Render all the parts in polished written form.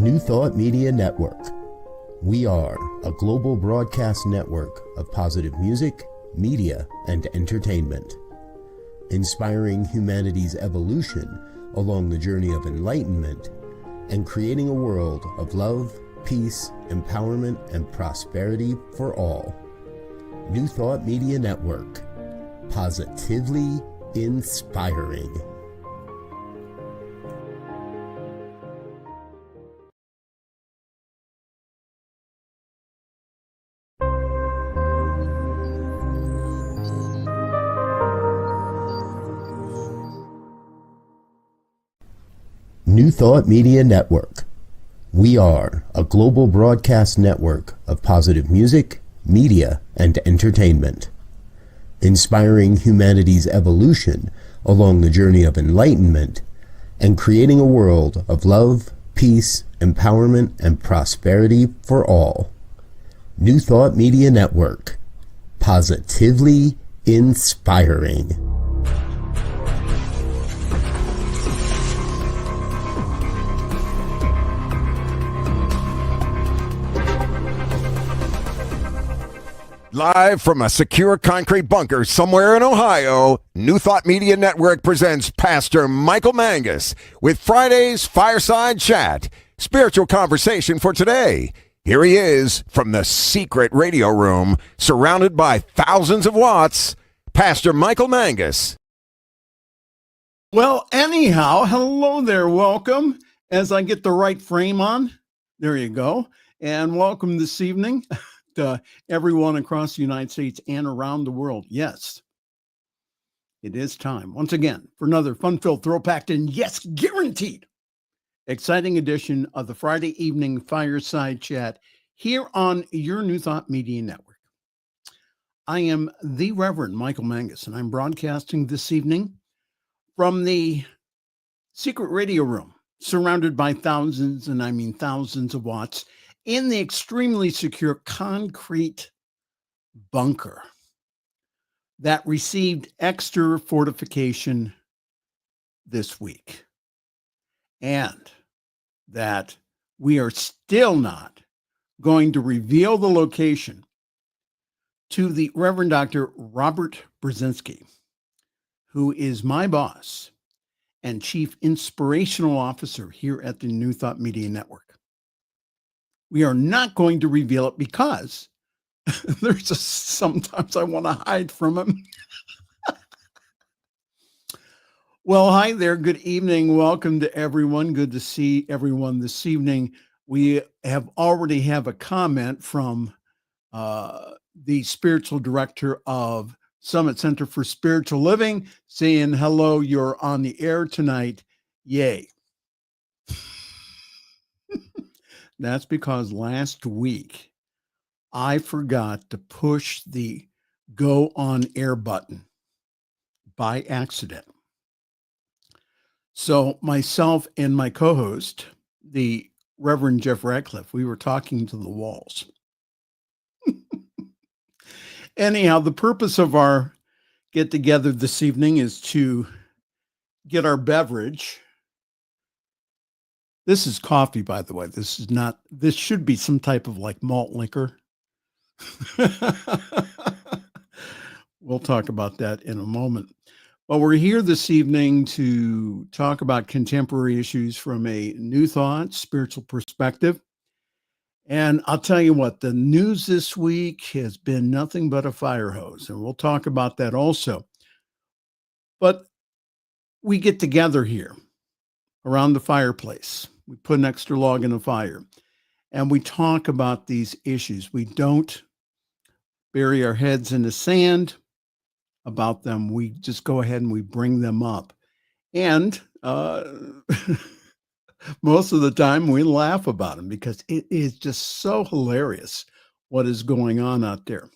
New Thought Media Network. We are a global broadcast network of positive music, media, and entertainment, inspiring humanity's evolution along the journey of enlightenment and creating a world of love, peace, empowerment, and prosperity for all. New Thought Media Network. Positively inspiring. New Thought Media Network. We are a global broadcast network of positive music, media, and entertainment, inspiring humanity's evolution along the journey of enlightenment and creating a world of love, peace, empowerment, and prosperity for all. New Thought Media Network. Positively inspiring. Live from a secure concrete bunker somewhere in Ohio, New Thought Media Network presents Pastor Michael Mangus with Friday's Fireside Chat, spiritual conversation for today. Here he is from the secret radio room, surrounded by thousands of watts, Pastor Michael Mangus. Well, anyhow, hello there, welcome. As I get the right frame on, there you go, and welcome this evening. To everyone across the United States and around the world. Yes, it is time once again for another fun-filled, thrill-packed, and yes, guaranteed exciting edition of the Friday evening Fireside Chat here on your New Thought Media Network. I am the Reverend Michael Mangus, and I'm broadcasting this evening from the secret radio room, surrounded by thousands, and I mean thousands of watts, in the extremely secure concrete bunker that received extra fortification this week, and that we are still not going to reveal the location to the Reverend Dr. Robert Brzezinski, who is my boss and Chief Inspirational Officer here at the New Thought Media Network. We are not going to reveal it because sometimes I want to hide from him. Well, hi there. Good evening. Welcome to everyone. Good to see everyone this evening. We already have a comment from the spiritual director of Summit Center for Spiritual Living saying, hello, you're on the air tonight. Yay. That's because last week I forgot to push the go on air button by accident. So myself and my co-host, the Reverend Jeff Radcliff, we were talking to the walls. Anyhow, the purpose of our get together this evening is to get our beverage. This is coffee, by the way. This should be some type of like malt liquor. We'll talk about that in a moment. But we're here this evening to talk about contemporary issues from a New Thought, spiritual perspective. And I'll tell you what, the news this week has been nothing but a fire hose, and we'll talk about that also. But we get together here around the fireplace. We put an extra log in the fire and we talk about these issues. We don't bury our heads in the sand about them. We just go ahead and we bring them up. And most of the time we laugh about them because it is just so hilarious what is going on out there.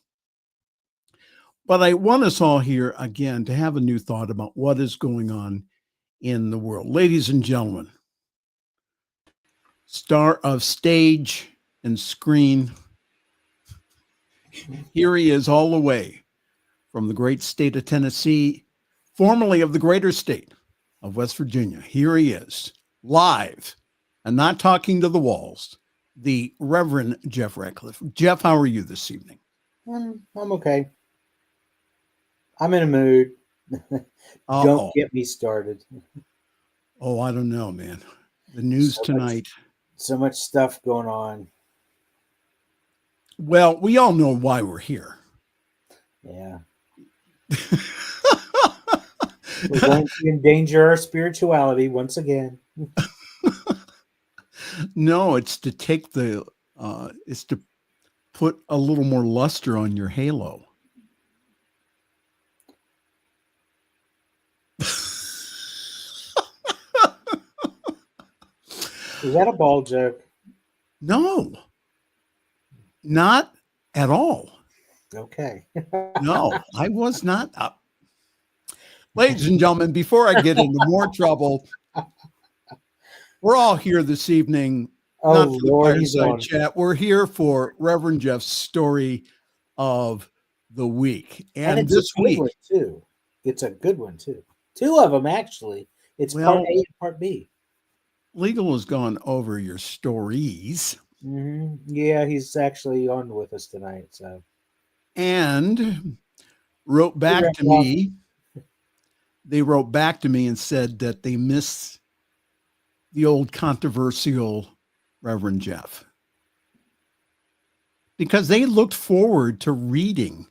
But I want us all here again to have a new thought about what is going on in the world. Ladies and gentlemen, star of stage and screen, here he is all the way from the great state of Tennessee, formerly of the greater state of West Virginia. Here he is, live and not talking to the walls, the Reverend Jeff Radcliff. Jeff, how are you this evening? I'm okay. I'm in a mood. Don't get me started. Oh, I don't know, man. The news tonight. So much stuff going on. Well, we all know why we're here. Yeah. We're going to endanger our spirituality once again. No, it's to take it's to put a little more luster on your halo. Is that a ball joke? No, not at all. Okay. No, I was not. Ladies and gentlemen, before I get into more trouble, we're all here this evening. Not for the Fireside Chat. We're here for Reverend Jeff's story of the week. And this week, too. It's a good one, too. Two of them, actually. It's part A and part B. Legal has gone over your stories. Mm-hmm. Yeah, he's actually on with us tonight. So, and wrote back to me. They wrote back to me and said that they miss the old controversial Reverend Jeff because they looked forward to reading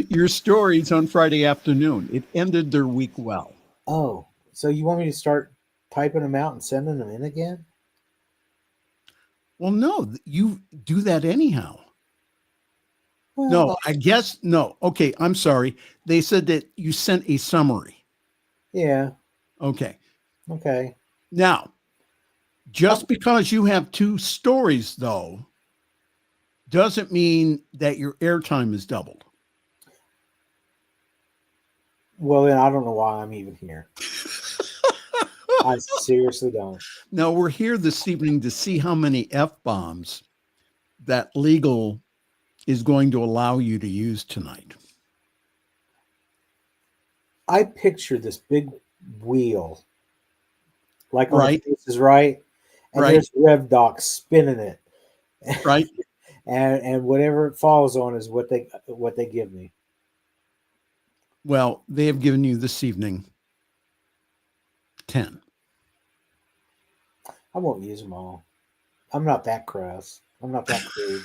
your stories on Friday afternoon. It ended their week well. Oh, so you want me to start typing them out and sending them in again? Well, no, you do that anyhow. Well, no, I guess no. Okay, I'm sorry. They said that you sent a summary. Yeah. Okay. Okay. Now, just because you have two stories, though, doesn't mean that your airtime is doubled. Well, then I don't know why I'm even here. I seriously don't. No, we're here this evening to see how many F-bombs that legal is going to allow you to use tonight. I picture this big wheel, like on right, This Is Right, and there's Rev Doc spinning it, right, and whatever it falls on is what they give me. Well, they have given you this evening 10. I won't use them all. I'm not that crass. I'm not that crude.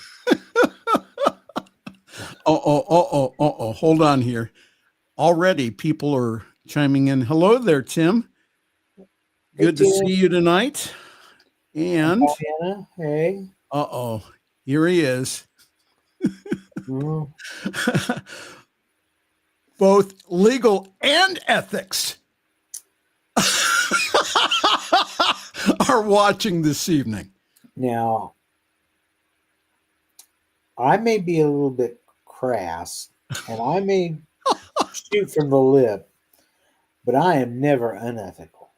Hold on here. Already people are chiming in. Hello there, Tim. Good to see you tonight. And Diana, hey. Here he is. Both legal and ethics are watching this evening. Now, I may be a little bit crass, and I may shoot from the lip, but I am never unethical.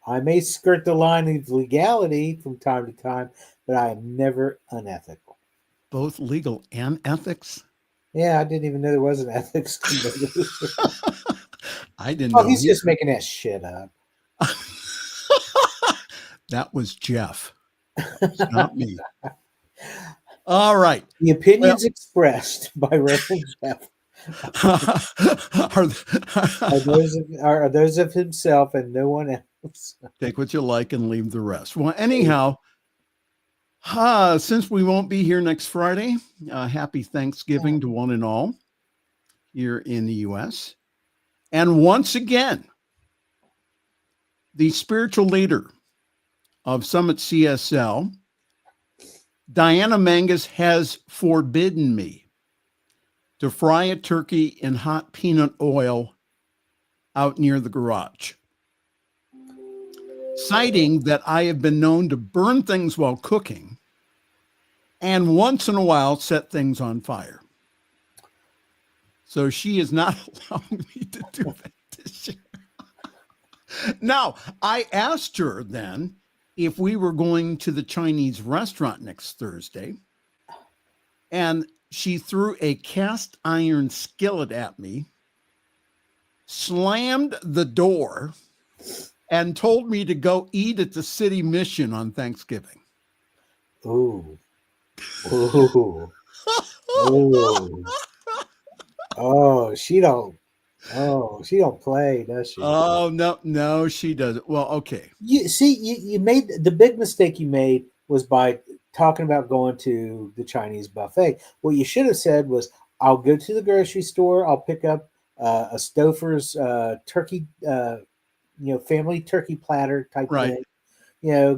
I may skirt the line of legality from time to time, but I am never unethical. Both legal and ethics? Yeah, I didn't even know there was an ethics committee. I didn't know. He's just making that shit up. That was Jeff. It's not me. All right. The opinions expressed by Reverend Jeff are those of himself and no one else. Take what you like and leave the rest. Well, anyhow, since we won't be here next Friday, happy Thanksgiving to one and all here in the U.S. And once again, the spiritual leader of Summit CSL, Diana Mangus, has forbidden me to fry a turkey in hot peanut oil out near the garage, citing that I have been known to burn things while cooking and once in a while set things on fire. So she is not allowing me to do that this year. Now, I asked her then if we were going to the Chinese restaurant next Thursday, and she threw a cast iron skillet at me slammed the door and told me to go eat at the city mission on Thanksgiving. Ooh. Ooh. Ooh. Oh, she don't play, does she? Oh, no, she doesn't. Well, okay. You made the big mistake you made was by talking about going to the Chinese buffet. What you should have said was, I'll go to the grocery store, I'll pick up a Stouffer's turkey, family turkey platter type thing.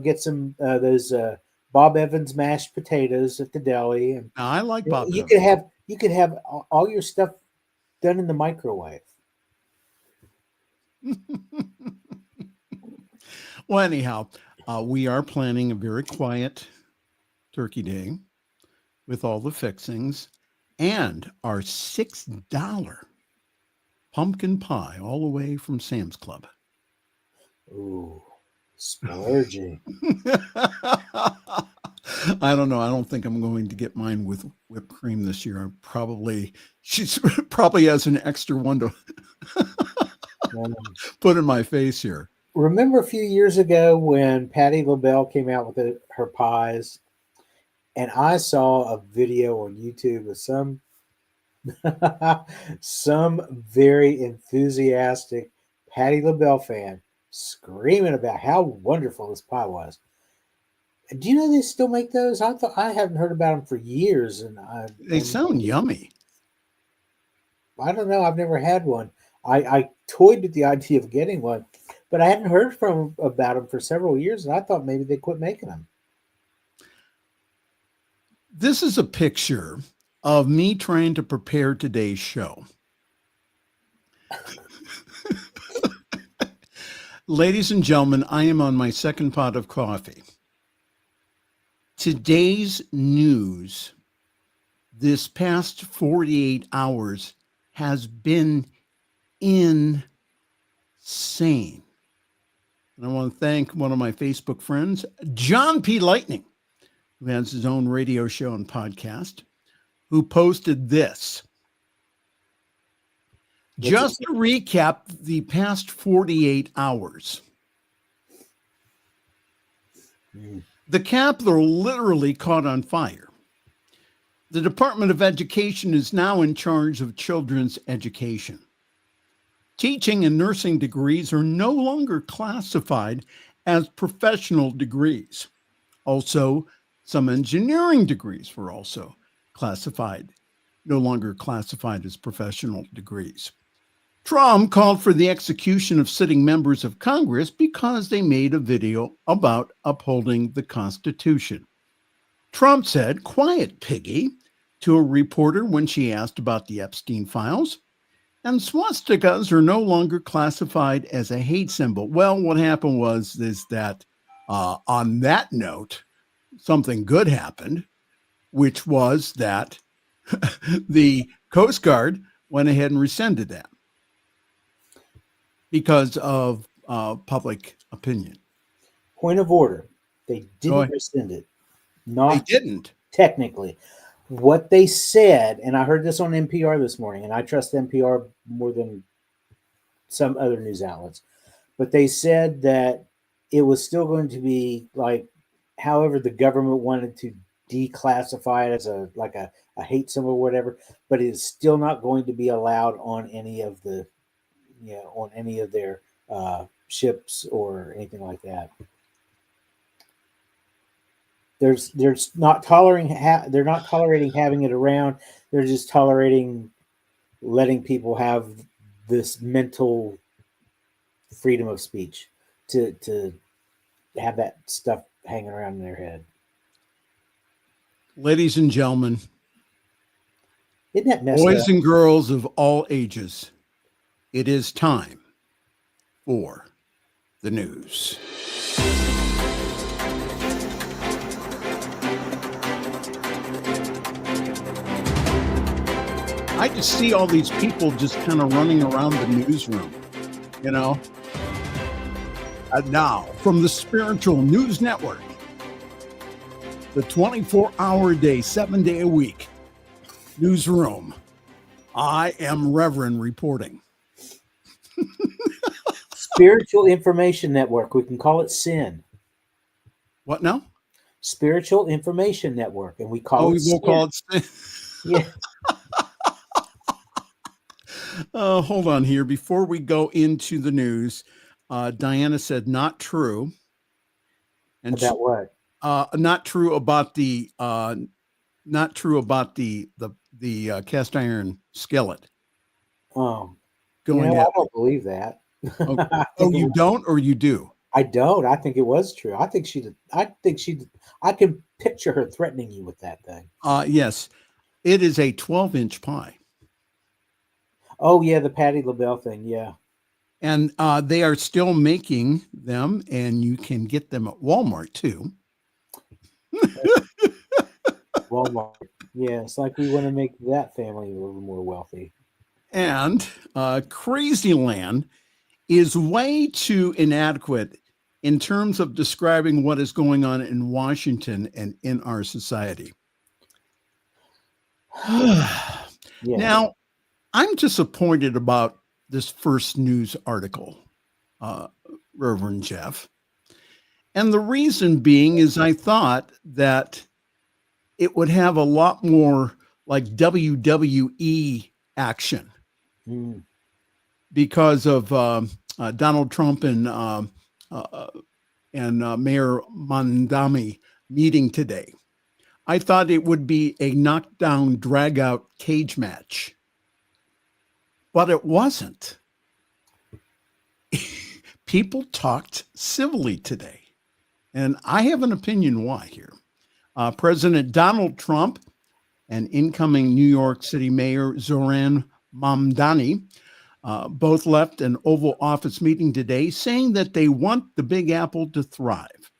Get some those Bob Evans mashed potatoes at the deli. And now, I like Bob you Evans. You could have all your stuff done in the microwave. Well, anyhow, we are planning a very quiet Turkey Day with all the fixings and our $6 pumpkin pie all the way from Sam's Club. Ooh, splurging. I don't know. I don't think I'm going to get mine with whipped cream this year. She's probably has an extra one to put in my face here. Remember a few years ago when Patti LaBelle came out with her pies, and I saw a video on YouTube of some very enthusiastic Patti LaBelle fan screaming about how wonderful this pie was. Do you know they still make those? I haven't heard about them for years, and they sound yummy. I don't know. I've never had one. I toyed with the idea of getting one, but I hadn't heard about them for several years, and I thought maybe they quit making them. This is a picture of me trying to prepare today's show. Ladies and gentlemen, I am on my second pot of coffee. Today's news this past 48 hours has been insane. And I want to thank one of my Facebook friends, John P. Lightning, who has his own radio show and podcast, who posted this. Just to recap the past 48 hours. The Capitol literally caught on fire. The Department of Education is now in charge of children's education. Teaching and nursing degrees are no longer classified as professional degrees. Also, some engineering degrees were also no longer classified as professional degrees. Trump called for the execution of sitting members of Congress because they made a video about upholding the Constitution. Trump said, "Quiet, piggy," to a reporter when she asked about the Epstein files. And swastikas are no longer classified as a hate symbol. Well, what happened was that on that note, something good happened, which was that the Coast Guard went ahead and rescinded that because of public opinion. Point of order. They didn't rescind it. They didn't. Technically. What they said, and I heard this on NPR this morning, and I trust NPR more than some other news outlets, but they said that it was still going to be like however the government wanted to declassify it as a hate symbol or whatever, but it's still not going to be allowed on any of the on any of their ships or anything like that. They're not tolerating having it around. They're just tolerating letting people have this mental freedom of speech to have that stuff hanging around in their head. Ladies and gentlemen, isn't that messed boys up? And girls of all ages, it is time for the news. I just see all these people just kind of running around the newsroom, And now, from the Spiritual News Network, the 24-hour day, 7-day a week newsroom, I am Reverend reporting. Spiritual Information Network. We can call it SIN. What now? Spiritual Information Network, and we call We it will SIN. call it. Yeah. Hold on here. Before we go into the news, Diana said not true. And About what? not true about the cast iron skillet. Oh, Going I at don't believe that. okay. I think You don't, or you do? I don't. I think it was true. I think she did. I can picture her threatening you with that thing. Yes, it is a 12-inch pie. Oh yeah, the Patti LaBelle thing. Yeah. And they are still making them, and you can get them at Walmart too. Walmart. Yeah, it's like we want to make that family a little more wealthy. And Crazy Land is way too inadequate in terms of describing what is going on in Washington and in our society. Yeah. Now, I'm disappointed about this first news article, Reverend Jeff. And the reason being is I thought that it would have a lot more like WWE action because of Donald Trump and Mayor Mondami meeting today. I thought it would be a knockdown, drag-out cage match. But it wasn't. People talked civilly today. And I have an opinion why here. President Donald Trump and incoming New York City Mayor Zoran Mamdani both left an Oval Office meeting today saying that they want the Big Apple to thrive.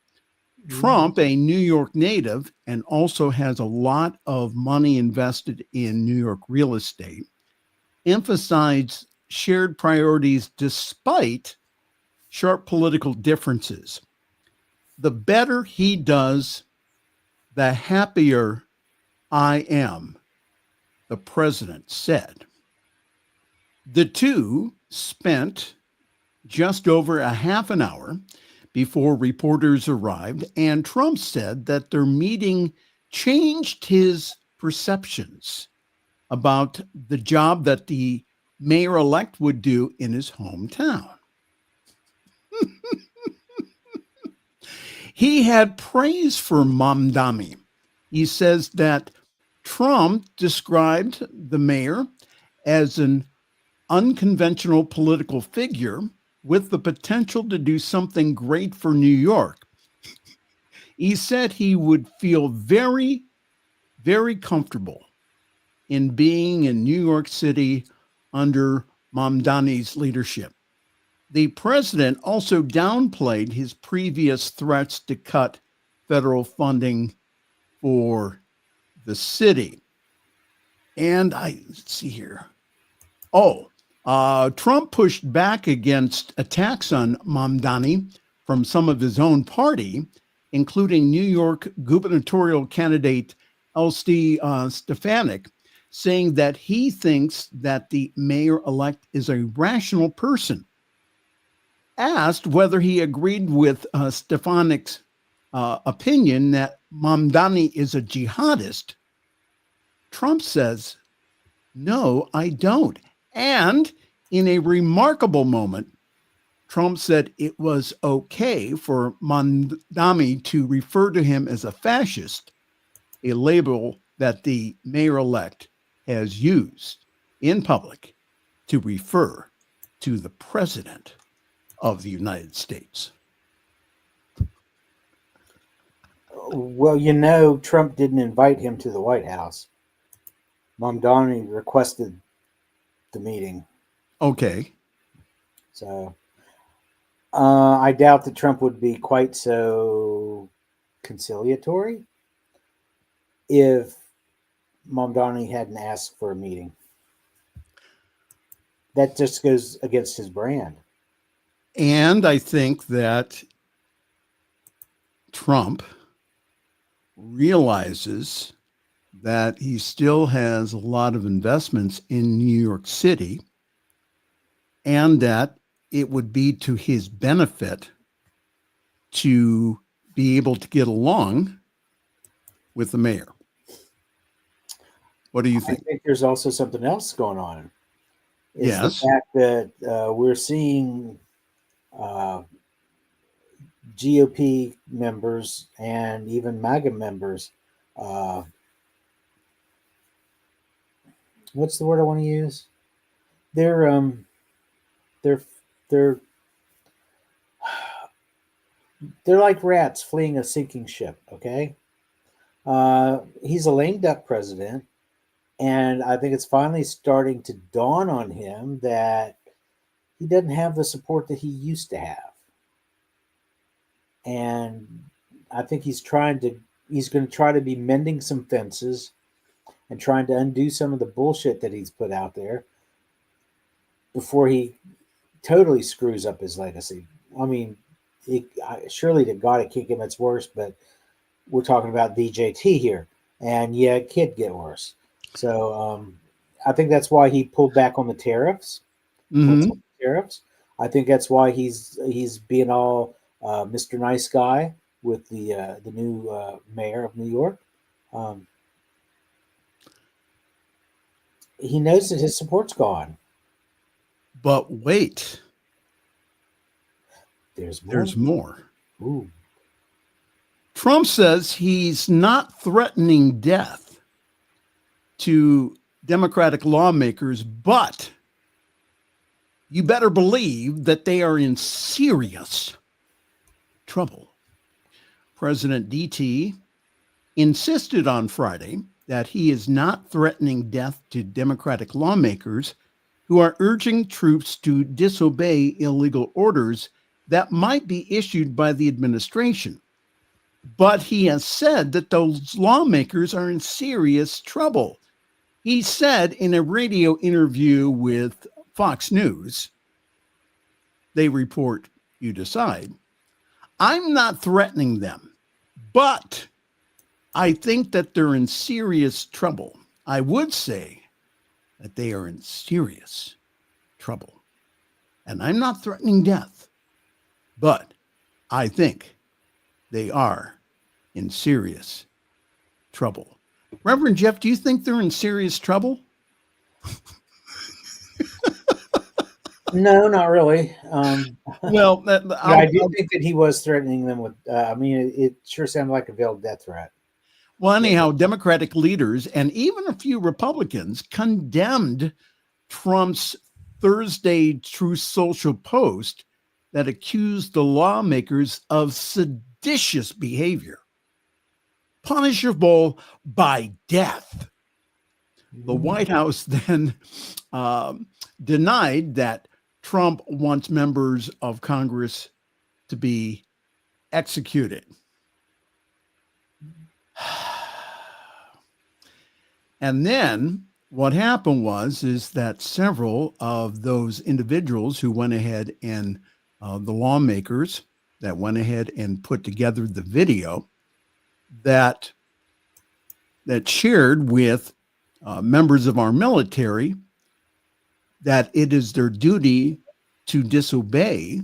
Trump, a New York native, and also has a lot of money invested in New York real estate, emphasized shared priorities despite sharp political differences. The better he does, the happier I am, the president said. The two spent just over a half an hour before reporters arrived, and Trump said that their meeting changed his perceptions about the job that the mayor-elect would do in his hometown. He had praise for Mamdani. He says that Trump described the mayor as an unconventional political figure with the potential to do something great for New York. He said he would feel very, very comfortable in being in New York City under Mamdani's leadership. The president also downplayed his previous threats to cut federal funding for the city. And let's see here. Trump pushed back against attacks on Mamdani from some of his own party, including New York gubernatorial candidate Elsie Stefanik, saying that he thinks that the mayor-elect is a rational person. Asked whether he agreed with Stefanik's opinion that Mamdani is a jihadist, Trump says, "No, I don't." And in a remarkable moment, Trump said it was okay for Mamdani to refer to him as a fascist, a label that the mayor-elect has used in public to refer to the president of the United States. Well, Trump didn't invite him to the White House. Mamdani requested the meeting. Okay. So I doubt that Trump would be quite so conciliatory if Mamdani hadn't asked for a meeting. That just goes against his brand. And I think that Trump realizes that he still has a lot of investments in New York City, and that it would be to his benefit to be able to get along with the mayor. What do you think? I think there's also something else going on. It's Yes. the fact that we're seeing GOP members and even MAGA members. What's the word I want to use? They're like rats fleeing a sinking ship. Okay, he's a lame duck president, and I think it's finally starting to dawn on him that he doesn't have the support that he used to have. And I think he's going to try to be mending some fences and trying to undo some of the bullshit that he's put out there before he totally screws up his legacy. I mean, surely to God it can't get much worse, but we're talking about DJT here, and yeah, it could get worse. So I think that's why he pulled back on the tariffs. Mm-hmm. I think that's why he's being all Mr. Nice Guy with the new mayor of New York. He knows that his support's gone. But wait, There's more. Ooh. Trump says he's not threatening death to Democratic lawmakers, but you better believe that they are in serious trouble. President DT insisted on Friday that he is not threatening death to Democratic lawmakers who are urging troops to disobey illegal orders that might be issued by the administration. But he has said that those lawmakers are in serious trouble. He said in a radio interview with Fox News, they report, you decide, I'm not threatening them, but I think that they're in serious trouble. I would say that they are in serious trouble. And I'm not threatening death, but I think they are in serious trouble. Reverend Jeff, do you think they're in serious trouble? No, not really. Well, I do think that he was threatening them with. It sure sounded like a veiled death threat. Well, anyhow, Democratic leaders and even a few Republicans condemned Trump's Thursday Truth Social post that accused the lawmakers of seditious behavior, punishable by death. The White House then denied that Trump wants members of Congress to be executed. And then what happened is that several of those individuals who went ahead and the lawmakers that went ahead and put together the video that shared with members of our military that it is their duty to disobey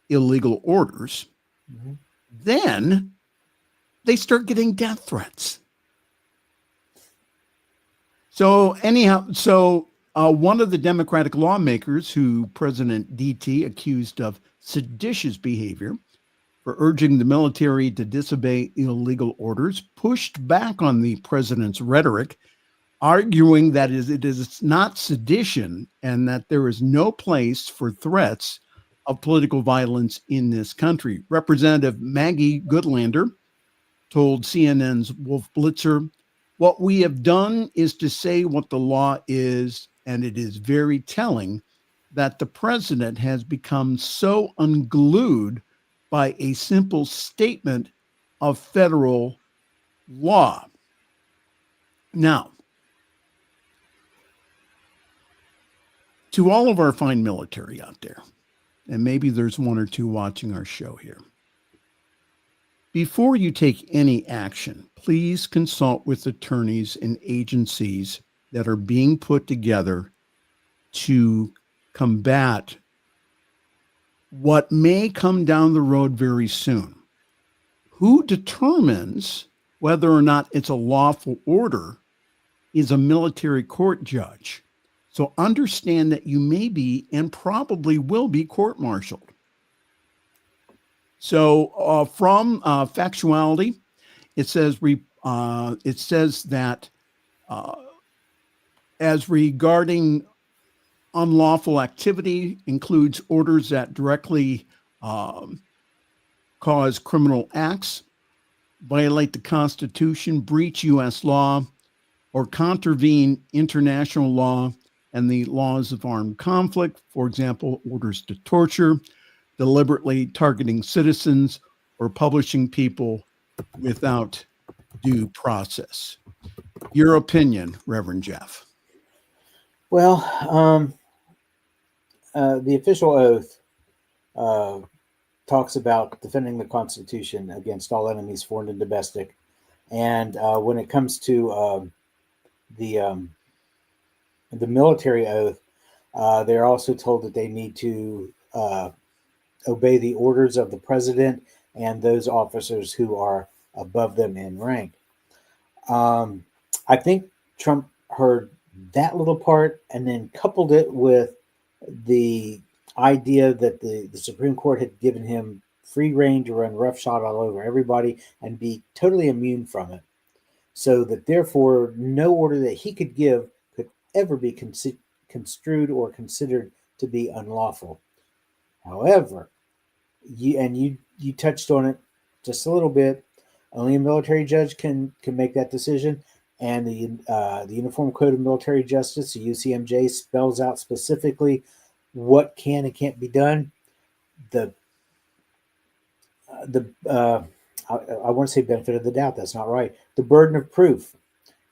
illegal orders, then they start getting death threats. So anyhow, one of the Democratic lawmakers who President DT accused of seditious behavior for urging the military to disobey illegal orders pushed back on the president's rhetoric, arguing that it is not sedition and that there is no place for threats of political violence in this country. Representative Maggie Goodlander told CNN's Wolf Blitzer, "What we have done is to say what the law is, and it is very telling that the president has become so unglued by a simple statement of federal law." Now, to all of our fine military out there, and maybe there's one or two watching our show here, before you take any action, please consult with attorneys and agencies that are being put together to combat what may come down the road very soon. Who determines whether or not it's a lawful order is a military court judge. So understand that you may be and probably will be court-martialed. So from factuality, it says that as regarding unlawful activity includes orders that directly cause criminal acts, violate the Constitution, breach U.S. law, or contravene international law and the laws of armed conflict, for example, orders to torture, deliberately targeting citizens, or publishing people without due process. Your opinion, Reverend Jeff? Well, the official oath talks about defending the Constitution against all enemies, foreign and domestic. And when it comes to the military oath, they're also told that they need to obey the orders of the president and those officers who are above them in rank. I think Trump heard that little part and then coupled it with the idea that the Supreme Court had given him free rein to run roughshod all over everybody and be totally immune from it. So that therefore no order that he could give could ever be construed or considered to be unlawful. However, you touched on it just a little bit. Only a military judge can make that decision, and the Uniform Code of Military Justice, the UCMJ, spells out specifically what can and can't be done. I want to say benefit of the doubt. That's not right. The burden of proof.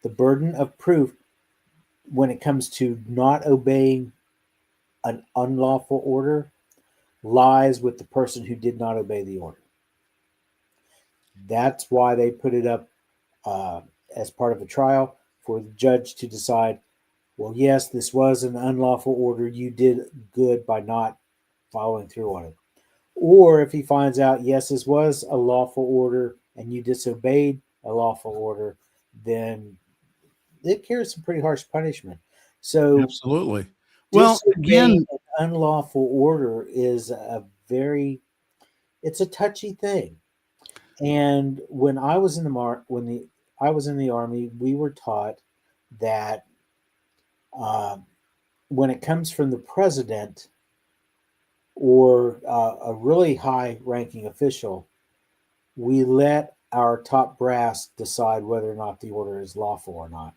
The burden of proof when it comes to not obeying an unlawful order lies with the person who did not obey the order. That's why they put it up as part of a trial for the judge to decide, well, yes, this was an unlawful order. You did good by not following through on it. Or if he finds out, yes, this was a lawful order and you disobeyed a lawful order, then it carries some pretty harsh punishment. So absolutely. Well, again, an unlawful order is it's a touchy thing. And when I was in the Army, we were taught that when it comes from the president or a really high-ranking official, we let our top brass decide whether or not the order is lawful or not.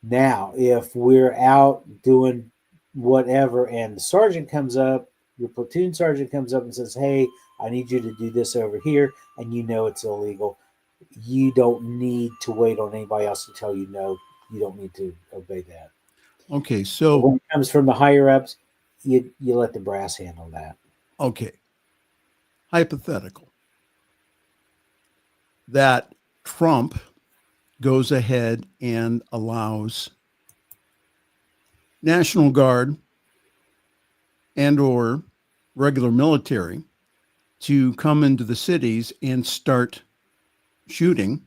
Now, if we're out doing whatever and the sergeant comes up, your platoon sergeant comes up and says, hey, I need you to do this over here, and you know it's illegal, you don't need to wait on anybody else to tell you no, you don't need to obey that. Okay, so when it comes from the higher ups, you let the brass handle that. Okay. Hypothetical. That Trump goes ahead and allows National Guard and or regular military to come into the cities and start shooting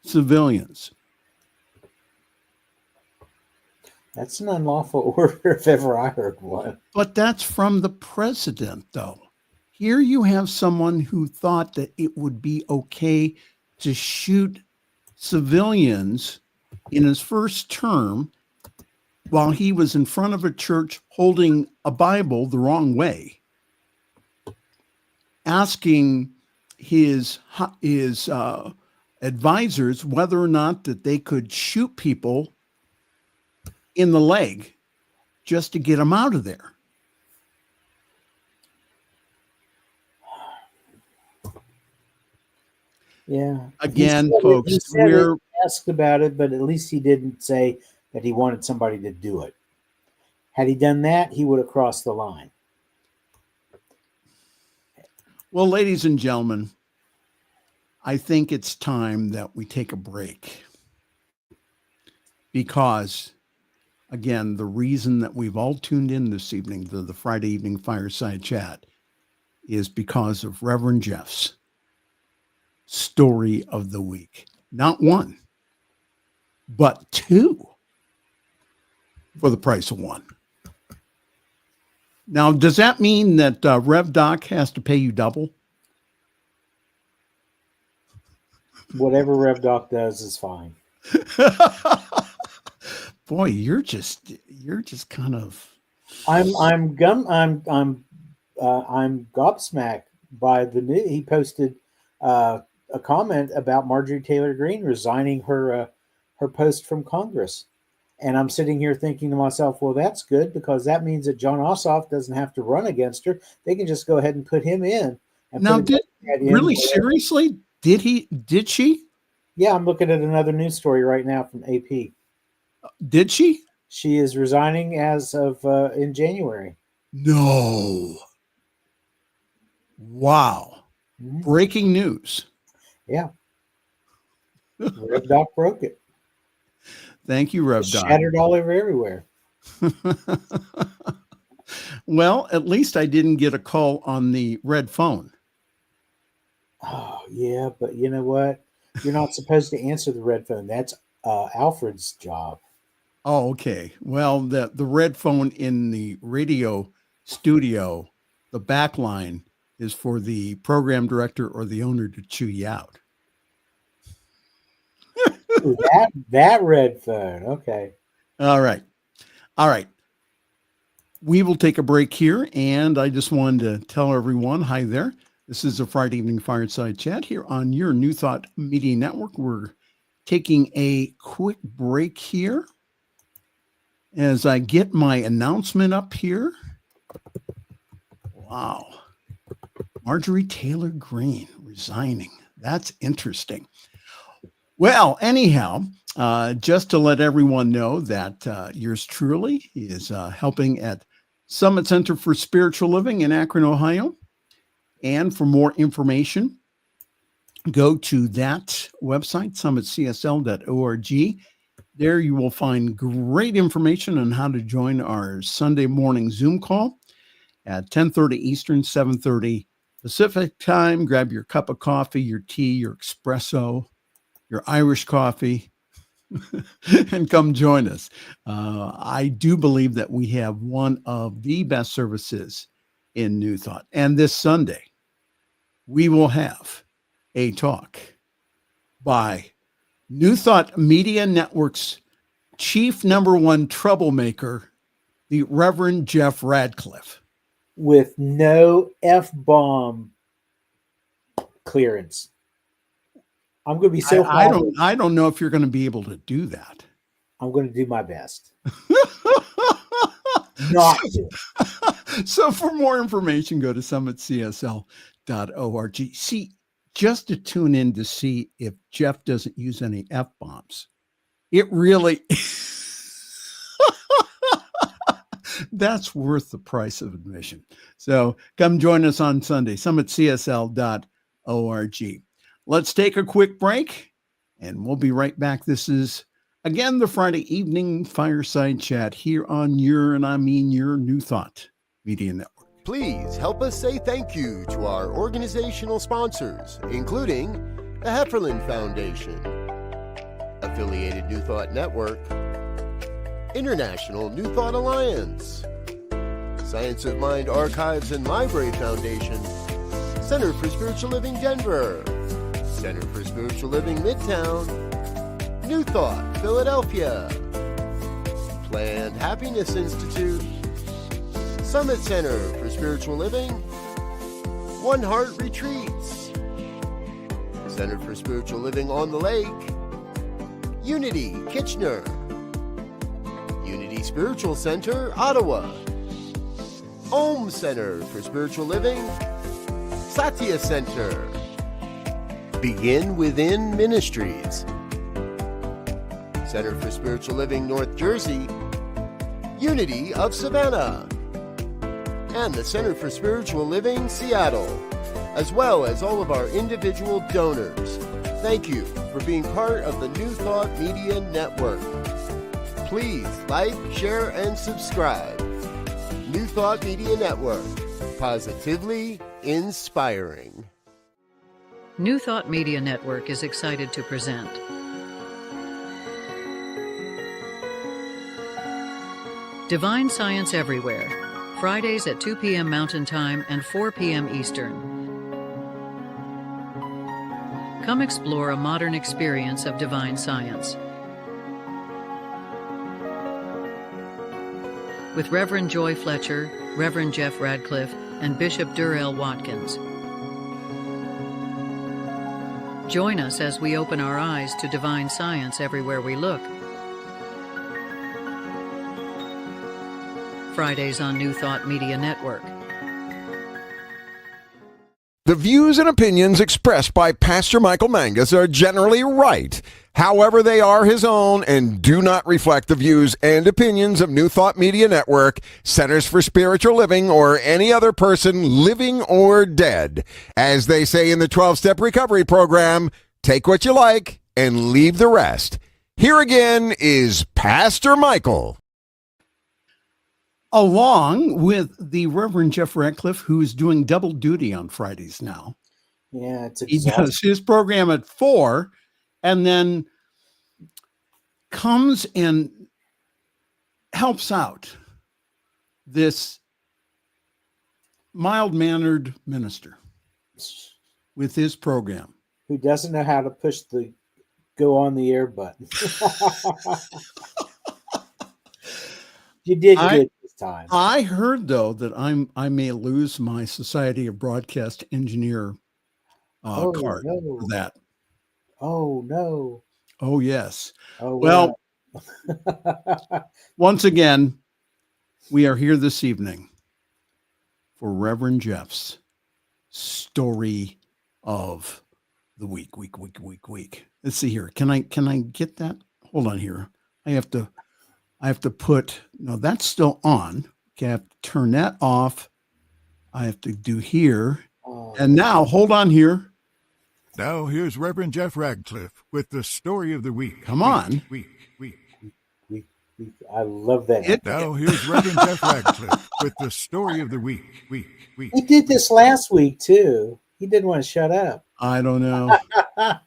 civilians. That's an unlawful order if ever I heard one. But that's from the president, though. Here you have someone who thought that it would be okay to shoot civilians in his first term while he was in front of a church holding a Bible the wrong way, asking his advisors whether or not that they could shoot people in the leg just to get them out of there. Yeah. Again, folks, we're asked about it, but at least he didn't say that he wanted somebody to do it. Had he done that, he would have crossed the line. Well, ladies and gentlemen, I think it's time that we take a break because, again, the reason that we've all tuned in this evening to the Friday evening fireside chat is because of Reverend Jeff's story of the week. Not one, but two for the price of one. Now, does that mean that Rev Doc has to pay you double? Whatever Rev Doc does is fine. Boy, you're just kind of. I'm gobsmacked by the new. He posted a comment about Marjorie Taylor Greene resigning her post from Congress, and I'm sitting here thinking to myself, well, that's good because that means that John Ossoff doesn't have to run against her. They can just go ahead and put him in. And now, seriously? Did she? Yeah, I'm looking at another news story right now from AP. Did she? She is resigning as of in January. No. Wow. Mm-hmm. Breaking news. Yeah. Rev Doc broke it. Thank you, Rev Doc. Shattered all over everywhere. Well, at least I didn't get a call on the red phone. Oh, yeah, but you know what? You're not supposed to answer the red phone. That's Alfred's job. Oh, okay. Well, the red phone in the radio studio, the back line is for the program director or the owner to chew you out. Ooh, that red phone. Okay. All right. We will take a break here, and I just wanted to tell everyone, hi there. This is a Friday evening fireside chat here on your New Thought Media Network. We're taking a quick break here as I get my announcement up here. Wow. Marjorie Taylor Greene resigning. That's interesting. Well, anyhow, just to let everyone know that yours truly is helping at Summit Center for Spiritual Living in Akron, Ohio. And for more information, go to that website, summitcsl.org. There you will find great information on how to join our Sunday morning Zoom call at 10:30 Eastern, 7:30 Pacific time. Grab your cup of coffee, your tea, your espresso, your Irish coffee, and come join us. I do believe that we have one of the best services in New Thought. And this Sunday, we will have a talk by New Thought Media Network's chief #1 troublemaker, the Reverend Jeff Radcliff. With no F-bomb clearance. I'm going to be so I don't know if you're going to be able to do that. I'm going to do my best. Not to. So for more information, go to summitcsl.org. See, just to tune in to see if Jeff doesn't use any F-bombs. It really, that's worth the price of admission. So come join us on Sunday, summitcsl.org. Let's take a quick break and we'll be right back. This is, again, the Friday evening fireside chat here on your New Thought Media Network. Please help us say thank you to our organizational sponsors, including the Hefferland Foundation, Affiliated New Thought Network, International New Thought Alliance, Science of Mind Archives and Library Foundation, Center for Spiritual Living Denver, Center for Spiritual Living Midtown, New Thought Philadelphia, Planned Happiness Institute, Summit Center for Spiritual Living, One Heart Retreats, Center for Spiritual Living on the Lake, Unity Kitchener, Unity Spiritual Center Ottawa, Om Center for Spiritual Living, Satya Center, Begin Within Ministries, Center for Spiritual Living North Jersey, Unity of Savannah, and the Center for Spiritual Living Seattle, as well as all of our individual donors. Thank you for being part of the New Thought Media Network. Please like, share, and subscribe. New Thought Media Network. Positively inspiring. New Thought Media Network is excited to present Divine Science Everywhere, Fridays at 2 p.m. Mountain Time and 4 p.m. Eastern. Come explore a modern experience of divine science. With Reverend Joy Fletcher, Reverend Jeff Radcliff, and Bishop Durrell Watkins. Join us as we open our eyes to divine science everywhere we look. Fridays on New Thought Media Network. The views and opinions expressed by Pastor Michael Mangus are generally right. However, they are his own and do not reflect the views and opinions of New Thought Media Network, Centers for Spiritual Living, or any other person living or dead. As they say in the 12-Step Recovery Program, take what you like and leave the rest. Here again is Pastor Michael. Along with the Reverend Jeff Radcliff, who is doing double duty on Fridays now. Yeah, it's He exhausting. does his program at 4 and then comes and helps out this mild-mannered minister with his program. Who doesn't know how to push the go on the air button. You did good this time. I heard, though, that I may lose my Society of Broadcast Engineer card for that. Oh, no. Oh, yes. Oh, Well, once again, we are here this evening for Reverend Jeff's story of the week. Let's see here. Can I get that? Hold on here. I have to put, no, that's still on. Okay, I have to turn that off. I have to do here. And now, hold on here. Now here's Reverend Jeff Radcliffe with the story of the week. Come on. Week. I love that. Now here's Reverend Jeff Radcliffe with the story of the week. He did this last week, too. He didn't want to shut up. I don't know.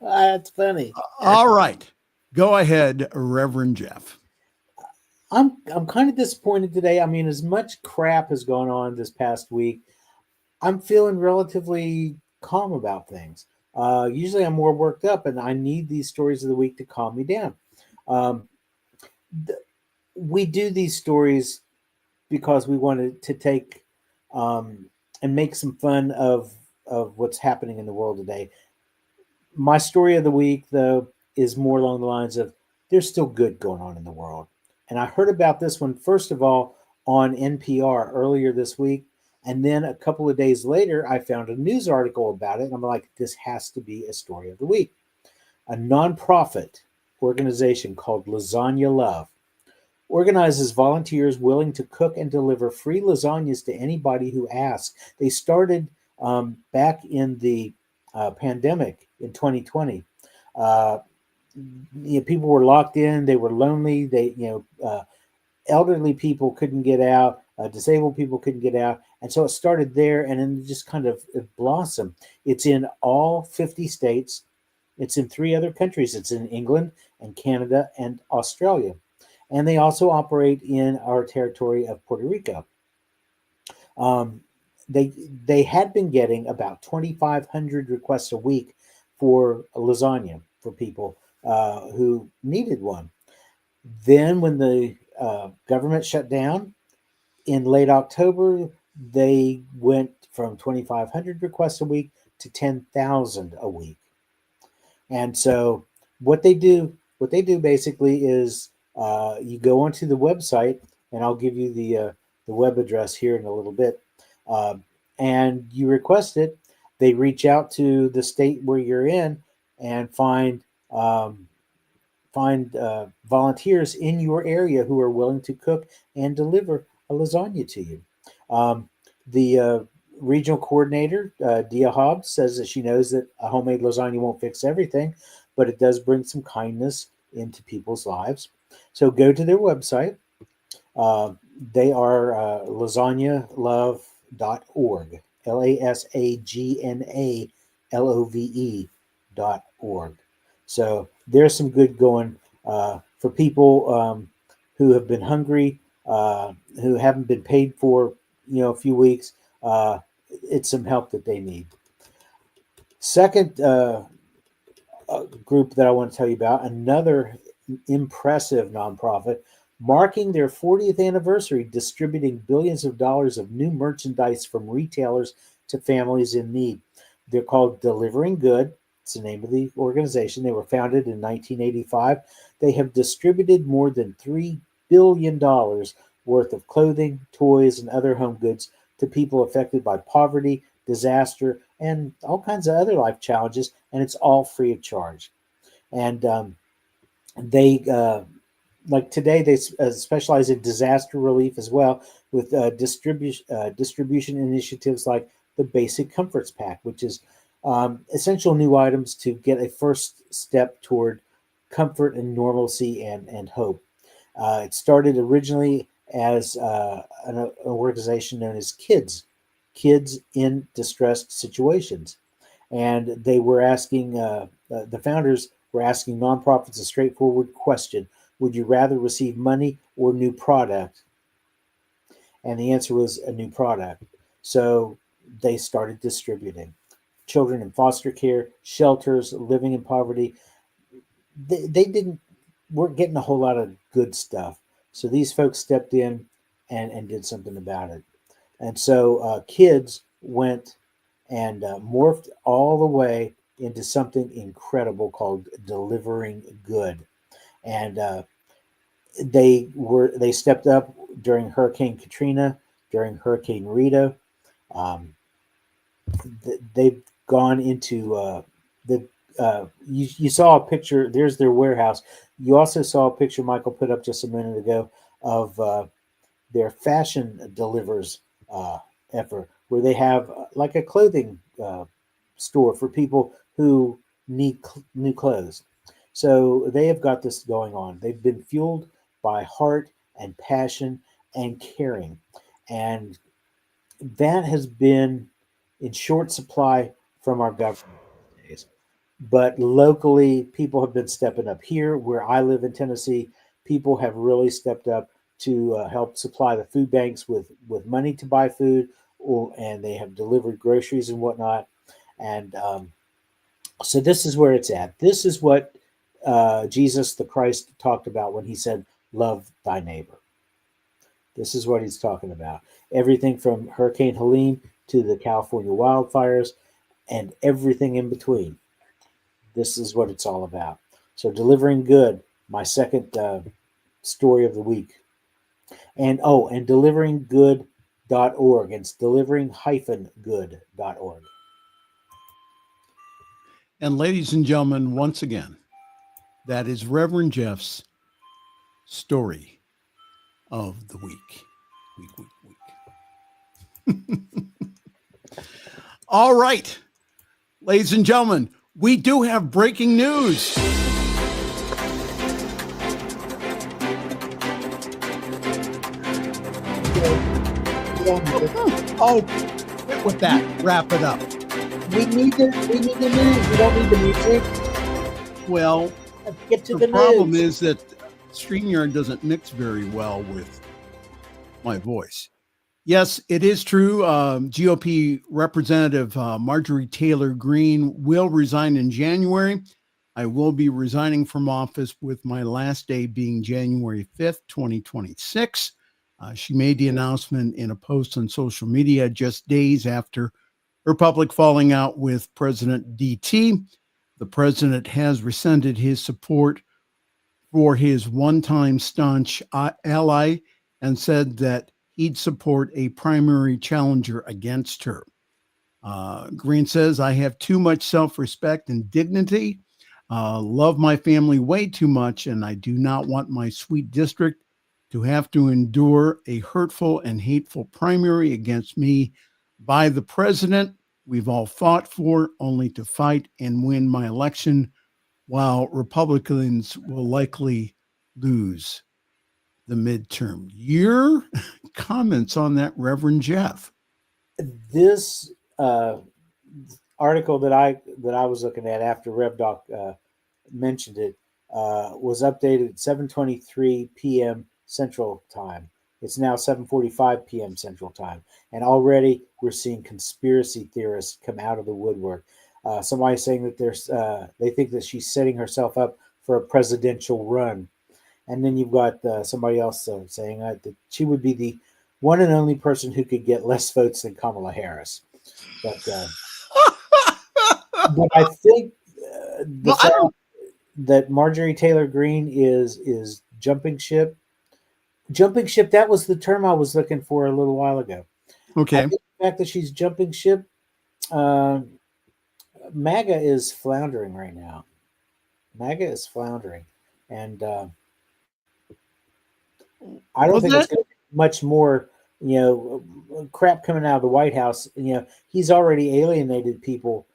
That's funny. All right. Go ahead, Reverend Jeff. I'm kind of disappointed today. I mean, as much crap has gone on this past week, I'm feeling relatively calm about things. Usually I'm more worked up, and I need these stories of the week to calm me down. We do these stories because we wanted to take and make some fun of what's happening in the world today. My story of the week, though, is more along the lines of there's still good going on in the world. And I heard about this one, first of all, on NPR earlier this week. And then a couple of days later, I found a news article about it. And I'm like, this has to be a story of the week. A nonprofit organization called Lasagna Love organizes volunteers willing to cook and deliver free lasagnas to anybody who asks. They started back in the pandemic in 2020. People were locked in. They were lonely. Elderly people couldn't get out. Disabled people couldn't get out. And so it started there, and then just kind of blossomed. It's in all 50 states. It's in 3 other countries. It's in England and Canada and Australia. And they also operate in our territory of Puerto Rico. They had been getting about 2,500 requests a week for a lasagna for people who needed one. Then when the government shut down in late October, they went from 2,500 requests a week to 10,000 a week. And so what they do basically is you go onto the website, and I'll give you the web address here in a little bit, and you request it. They reach out to the state where you're in and find volunteers in your area who are willing to cook and deliver a lasagna to you. The regional coordinator, Dia Hobbs, says that she knows that a homemade lasagna won't fix everything, but it does bring some kindness into people's lives. So go to their website. They are lasagnalove.org, LASAGNALOVE.org. So there's some good going for people who have been hungry, who haven't been paid for, a few weeks. It's some help that they need. Second group that I want to tell you about, another impressive nonprofit, marking their 40th anniversary, distributing billions of dollars of new merchandise from retailers to families in need. They're called Delivering Good. It's the name of the organization. They were founded in 1985. They have distributed more than $3 billion worth of clothing, toys, and other home goods to people affected by poverty, disaster, and all kinds of other life challenges, and it's all free of charge. And they like today, they specialize in disaster relief as well, with distribution initiatives like the Basic Comforts Pack, which is essential new items to get a first step toward comfort and normalcy and hope. It started originally as an organization known as Kids in Distressed Situations. And they were asking, the founders were asking nonprofits a straightforward question: would you rather receive money or new product? And the answer was a new product. So they started distributing. Children in foster care, shelters, living in poverty, they weren't getting a whole lot of good stuff. So these folks stepped in and did something about it. And so Kids went and morphed all the way into something incredible called Delivering Good. And they stepped up during Hurricane Katrina, during Hurricane Rita. They've gone into you saw a picture. There's their warehouse. You also saw a picture Michael put up just a minute ago of their fashion delivers effort, where they have like a clothing store for people who need new clothes. So they have got this going on. They've been fueled by heart and passion and caring. And that has been in short supply from our government these days. But locally, people have been stepping up. Here, where I live in Tennessee, people have really stepped up to help supply the food banks with money to buy food, and they have delivered groceries and whatnot. And so this is where it's at. This is what Jesus the Christ talked about when he said, love thy neighbor. This is what he's talking about. Everything from Hurricane Helene to the California wildfires and everything in between. This is what it's all about. So Delivering Good, my second story of the week. And deliveringgood.org. It's delivering-good.org. And ladies and gentlemen, once again, that is Reverend Jeff's story of the week. Week. All right, ladies and gentlemen, we do have breaking news. Oh, quit with that. Wrap it up. We need the news. We don't need the music. Well, Let's get to the the problem news. is that StreamYard doesn't mix very well with my voice. Yes, it is true. GOP Representative Marjorie Taylor Greene will resign in January. I will be resigning from office, with my last day being January 5th, 2026. She made the announcement in a post on social media just days after her public falling out with President DT. The president has rescinded his support for his one-time staunch ally and said that he'd support a primary challenger against her. Greene says, I have too much self-respect and dignity, love my family way too much, and I do not want my sweet district to have to endure a hurtful and hateful primary against me by the president we've all fought for, only to fight and win my election, while Republicans will likely lose the midterm. Your comments on that, Reverend Jeff? This article that I was looking at after Rev Doc mentioned it was updated at 7:23 p.m. Central Time. It's now 7:45 p.m. Central Time, and already we're seeing conspiracy theorists come out of the woodwork. Somebody saying that they think that she's setting herself up for a presidential run. And then you've got somebody else saying that she would be the one and only person who could get less votes than Kamala Harris. But I think that Marjorie Taylor Greene is jumping ship. Jumping ship, that was the term I was looking for a little while ago. Okay. I think the fact that she's jumping ship, MAGA is floundering right now. MAGA is floundering. And I don't think it's going to be much more, crap coming out of the White House. He's already alienated people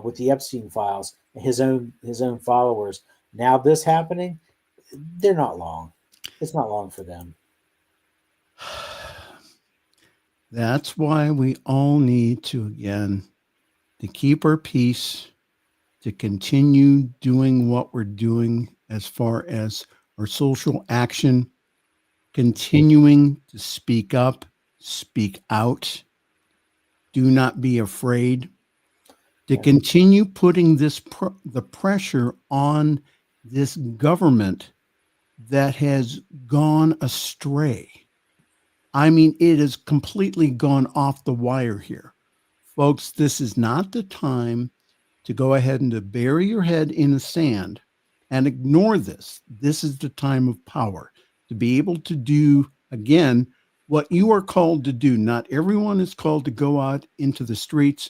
with the Epstein files, his own followers. Now this happening, they're not long. It's not long for them. That's why we all need to keep our peace, to continue doing what we're doing as far as our social action, continuing to speak up, speak out, do not be afraid, to continue putting the pressure on this government that has gone astray. I mean, it has completely gone off the wire here. Folks, this is not the time to go ahead and to bury your head in the sand and ignore this. This is the time of power to be able to do, again, what you are called to do. Not everyone is called to go out into the streets,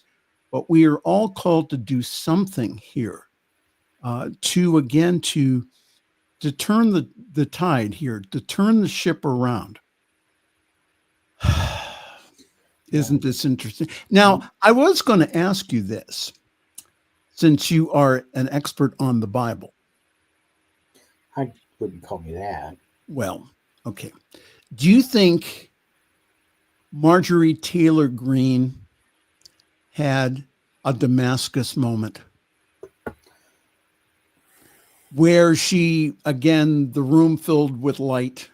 but we are all called to do something here to turn the tide here, to turn the ship around. Isn't this interesting? Now, I was going to ask you this, since you are an expert on the Bible. I wouldn't call me that. Well, okay. Do you think Marjorie Taylor Greene had a Damascus moment where she, again, the room filled with light,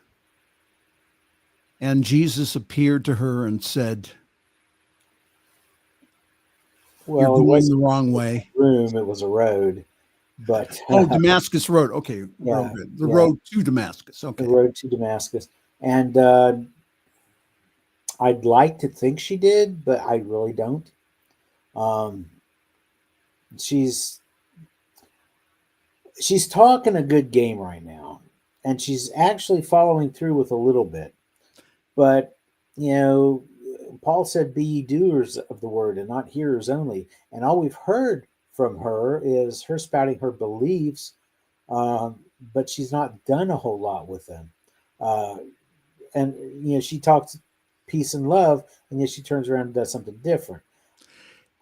and Jesus appeared to her and said, "You're going the wrong way." Room, it was a road, but Damascus Road. Okay, yeah, the road to Damascus. Okay, the road to Damascus, and I'd like to think she did, but I really don't. She's talking a good game right now, and she's actually following through with a little bit. But, Paul said, "Be ye doers of the word and not hearers only." And all we've heard from her is her spouting her beliefs, but she's not done a whole lot with them. And she talks peace and love, and yet she turns around and does something different.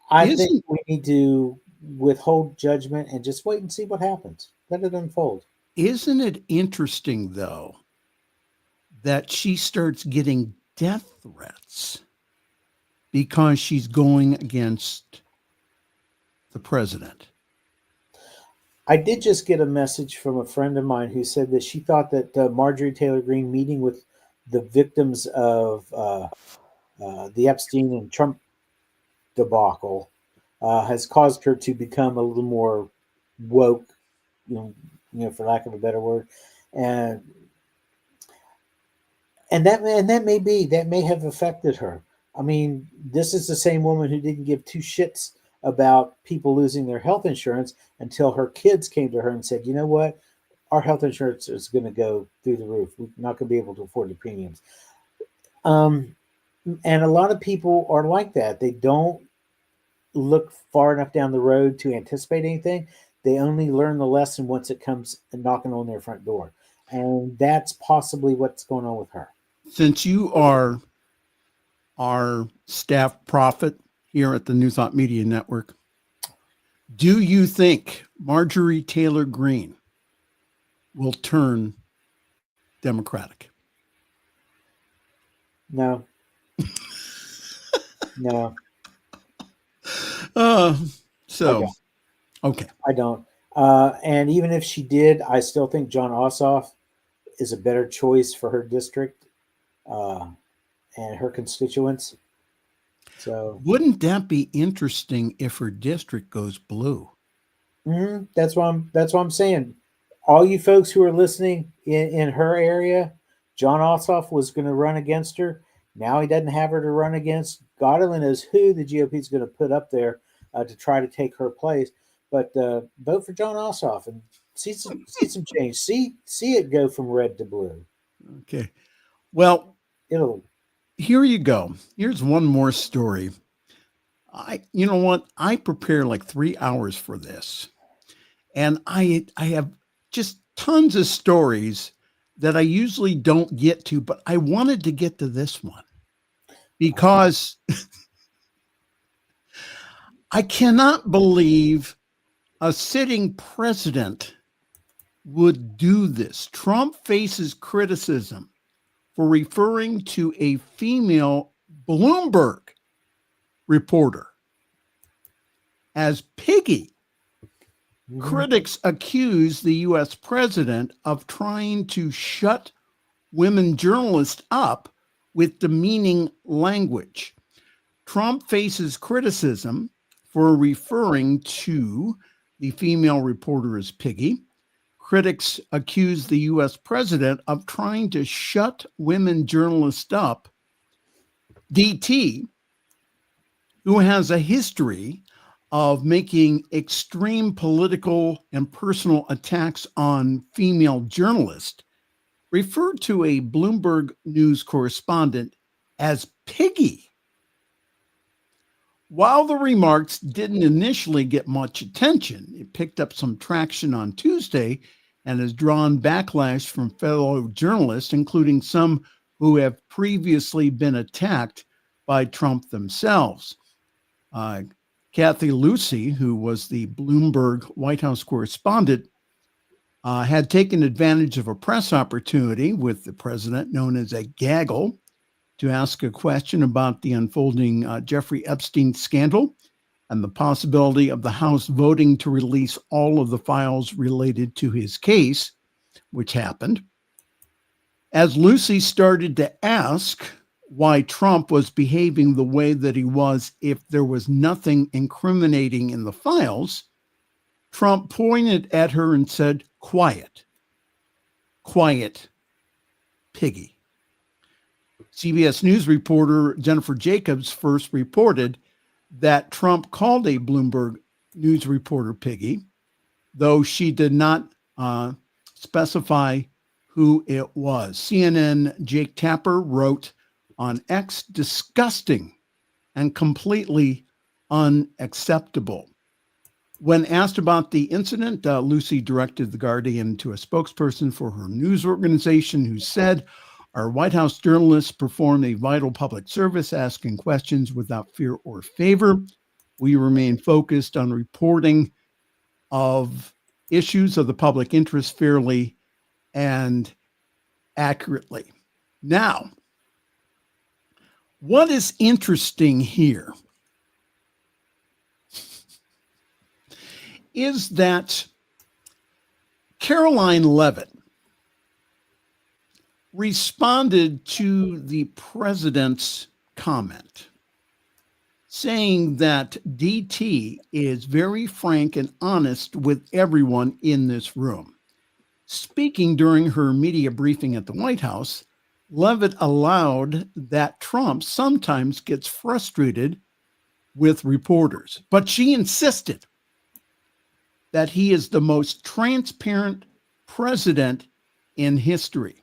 I think we need to withhold judgment and just wait and see what happens. Let it unfold. Isn't it interesting, though, that she starts getting death threats because she's going against the president? I did just get a message from a friend of mine who said that she thought that Marjorie Taylor Greene meeting with the victims of the Epstein and Trump debacle has caused her to become a little more woke, for lack of a better word, and that may have affected her. I mean, this is the same woman who didn't give two shits about people losing their health insurance until her kids came to her and said, "You know what? Our health insurance is going to go through the roof. We're not going to be able to afford the premiums." And a lot of people are like that. They don't look far enough down the road to anticipate anything. They only learn the lesson once it comes knocking on their front door. And that's possibly what's going on with her. Since you are our staff prophet here at the New Thought Media Network, do you think Marjorie Taylor Greene will turn Democratic? No. No. So, okay. I don't. And even if she did, I still think John Ossoff is a better choice for her district and her constituents. So Wouldn't that be interesting if her district goes blue? that's what I'm saying. All you folks who are listening in her area, John Ossoff was going to run against her. Now he doesn't have her to run against. God only knows who the GOP is going to put up there to try to take her place. But vote for John Ossoff and see some change. See it go from red to blue. Okay. Well, Here you go. Here's one more story. You know what? I prepare like 3 hours for this, and I have just tons of stories that I usually don't get to, but I wanted to get to this one because I cannot believe a sitting president would do this. Trump faces criticism for referring to a female Bloomberg reporter as piggy. Critics accuse the U.S. president of trying to shut women journalists up with demeaning language. Trump faces criticism for referring to the female reporter as piggy. Critics accuse the U.S. president of trying to shut women journalists up. DT, who has a history of making extreme political and personal attacks on female journalists, referred to a Bloomberg News correspondent as piggy. While the remarks didn't initially get much attention, it picked up some traction on Tuesday and has drawn backlash from fellow journalists, including some who have previously been attacked by Trump themselves. Kathy Lucy, who was the Bloomberg White House correspondent, had taken advantage of a press opportunity with the president, known as a gaggle, to ask a question about the unfolding Jeffrey Epstein scandal and the possibility of the House voting to release all of the files related to his case, which happened. As Lucy started to ask why Trump was behaving the way that he was if there was nothing incriminating in the files, Trump pointed at her and said, "Quiet, quiet, piggy." CBS News reporter Jennifer Jacobs first reported that Trump called a Bloomberg News reporter piggy, though she did not specify who it was. CNN Jake Tapper wrote on X, "Disgusting and completely unacceptable." When asked about the incident, Lucy directed The Guardian to a spokesperson for her news organization who said, "Our White House journalists perform a vital public service, asking questions without fear or favor. We remain focused on reporting of issues of the public interest fairly and accurately." Now, what is interesting here is that Caroline Leavitt responded to the president's comment, saying that DT is very frank and honest with everyone in this room. Speaking during her media briefing at the White House, Leavitt allowed that Trump sometimes gets frustrated with reporters, but she insisted that he is the most transparent president in history.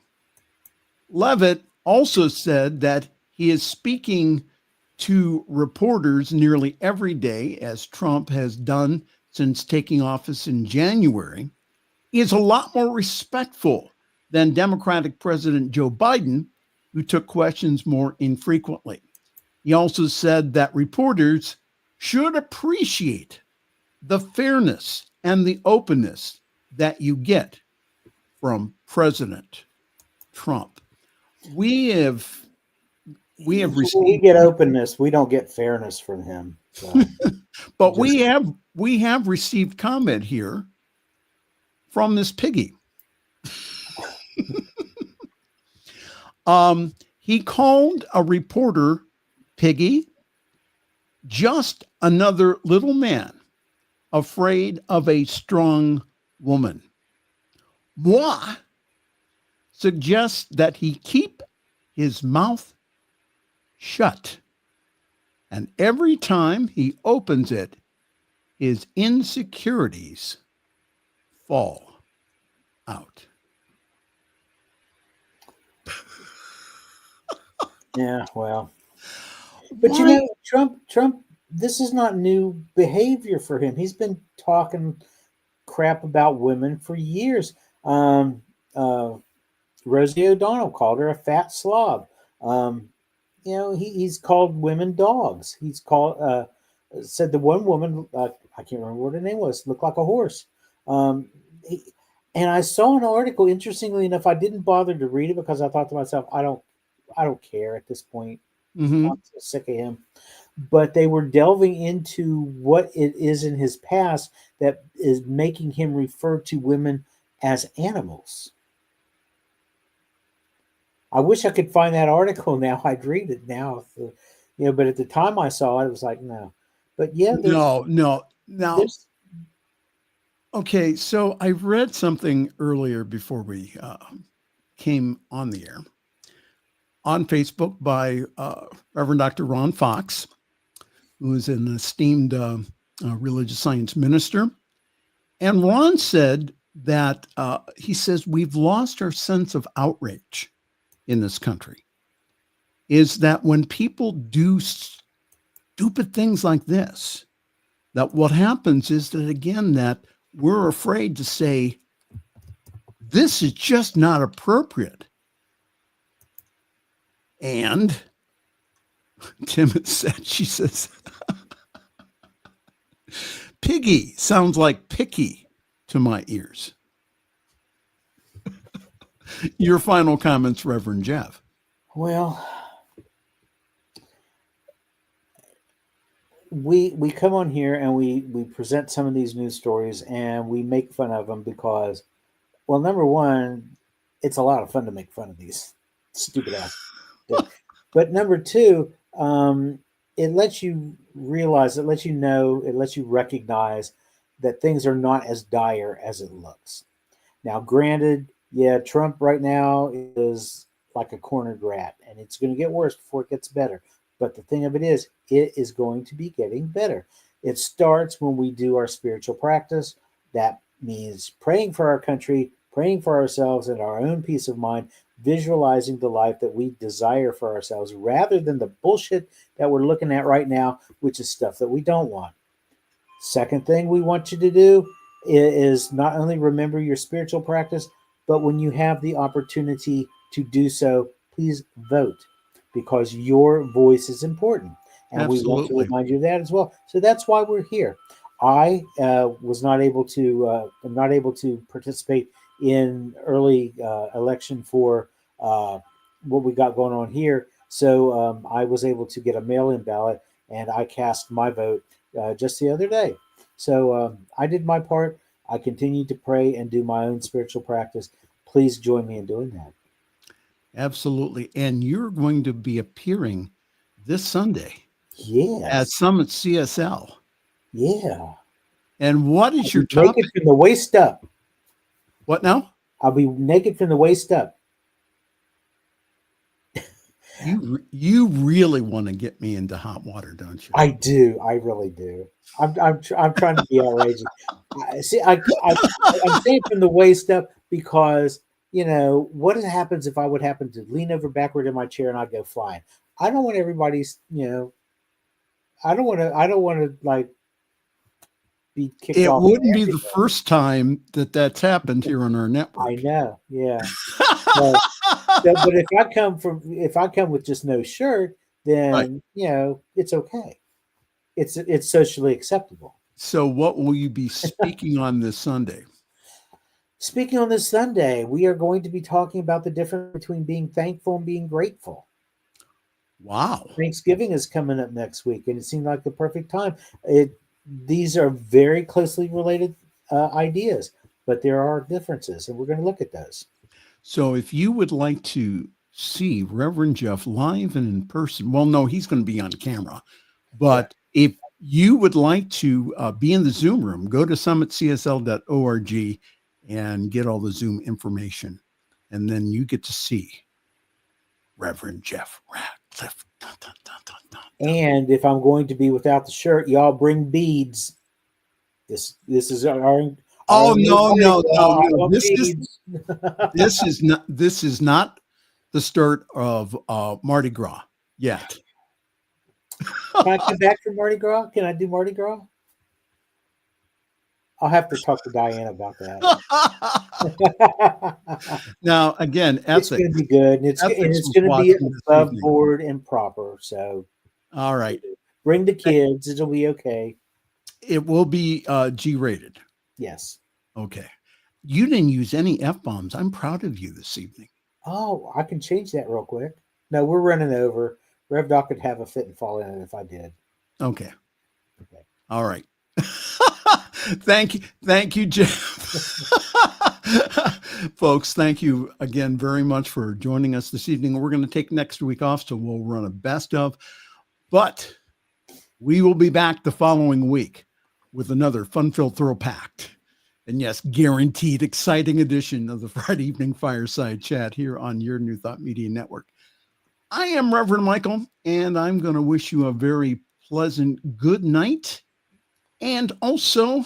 Leavitt also said that he is speaking to reporters nearly every day, as Trump has done since taking office in January, is a lot more respectful than Democratic President Joe Biden, who took questions more infrequently. He also said that reporters should appreciate the fairness and the openness that you get from President Trump. We have We received, get openness. We don't get fairness from him. So. but we have received comment here from this piggy. He called a reporter piggy, just another little man afraid of a strong woman. Moi suggests that he keep his mouth shut, and every time he opens it, his insecurities fall out. Yeah, well, but you know, Trump, this is not new behavior for him. He's been talking crap about women for years. Rosie O'Donnell called her a fat slob. You know, he's called women dogs. He's called said the one woman, I can't remember what her name was, looked like a horse. And I saw an article. Interestingly enough, I didn't bother to read it because I thought to myself, I don't care at this point. Mm-hmm. I'm so sick of him. But they were delving into what it is in his past that is making him refer to women as animals. I wish I could find that article now. I'd read it now. You know, but at the time I saw it, it was like, no. But yeah, No. Now, okay, so I read something earlier before we came on the air on Facebook by Reverend Dr. Ron Fox, who is an esteemed religious science minister. And Ron said that he says we've lost our sense of outrage in this country. Is that when people do stupid things like this, that what happens is that, again, that we're afraid to say, this is just not appropriate. And Tim has said, she says, piggy sounds like picky to my ears. Your final comments, Reverend Jeff. Well, we come on here and we present some of these news stories and we make fun of them because, well, number one, it's a lot of fun to make fun of these stupid ass. But number two, it lets you realize, it lets you know, it lets you recognize that things are not as dire as it looks. Now, granted, yeah, Trump right now is like a cornered rat, and it's going to get worse before it gets better. But the thing of it is going to be getting better. It starts when we do our spiritual practice. That means praying for our country, praying for ourselves and our own peace of mind, visualizing the life that we desire for ourselves rather than the bullshit that we're looking at right now, which is stuff that we don't want. Second thing we want you to do is not only remember your spiritual practice, but when you have the opportunity to do so, please vote, because your voice is important. And Absolutely. We want to remind you of that as well. So that's why we're here. I was not able to participate in early election for what we got going on here. So I was able to get a mail-in ballot, and I cast my vote just the other day. So I did my part. I continue to pray and do my own spiritual practice. Please join me in doing that. Absolutely. And you're going to be appearing this Sunday at Yes. Summit CSL. Yeah. And what is your topic? Naked from the waist up. What now? I'll be naked from the waist up. You really want to get me into hot water, don't you? I do. I really do. I'm trying to be outrageous. I'm saying from the waist up because, you know, what happens if I would happen to lean over backward in my chair and I'd go flying? I don't want everybody's, you know, I don't want to like be kicked off. It wouldn't be the first time that's happened here on our network. I know. Yeah. But if I come with just no shirt, then right. You know, it's okay. It's socially acceptable. So what will you be speaking on this Sunday? Speaking on this Sunday, we are going to be talking about the difference between being thankful and being grateful. Wow. Thanksgiving is coming up next week, and it seemed like the perfect time. These are very closely related ideas, but there are differences, and we're going to look at those. So if you would like to see Reverend Jeff live and in person, well, no, he's going to be on camera. But if you would like to be in the Zoom room, go to summitcsl.org and get all the Zoom information. And then you get to see Reverend Jeff Radcliff. Dun, dun, dun, dun, dun, dun. And if I'm going to be without the shirt, y'all bring beads. This is our Oh, no. Beads. This is not the start of Mardi Gras yet. Can I come back from Mardi Gras? Can I do Mardi Gras? I'll have to talk to Diane about that. Now, again, It's going to be good, and it's going to be above board and proper. So, all right, bring the kids; it'll be okay. It will be G-rated. Yes. Okay. You didn't use any F-bombs. I'm proud of you this evening. Oh, I can change that real quick. No, we're running over. Rev Doc could have a fit and fall in it if I did. Okay. All right. Thank you, Jeff. Folks, thank you again very much for joining us this evening. We're going to take next week off, so we'll run a best of. But we will be back the following week with another fun-filled throw-packed and, yes, guaranteed exciting edition of the Friday Evening Fireside Chat here on your New Thought Media Network. I am Reverend Michael, and I'm going to wish you a very pleasant good night and also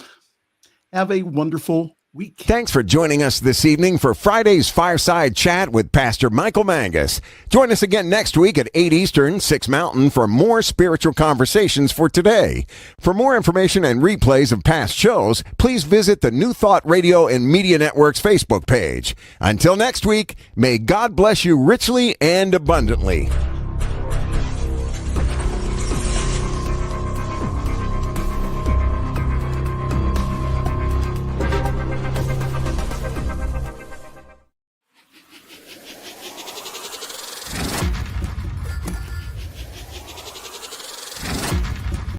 have a wonderful week. Thanks for joining us this evening for Friday's Fireside Chat with Pastor Michael Mangus. Join us again next week at 8 Eastern, 6 Mountain for more spiritual conversations for today. For more information and replays of past shows, please visit the New Thought Radio and Media Network's Facebook page. Until next week, may God bless you richly and abundantly.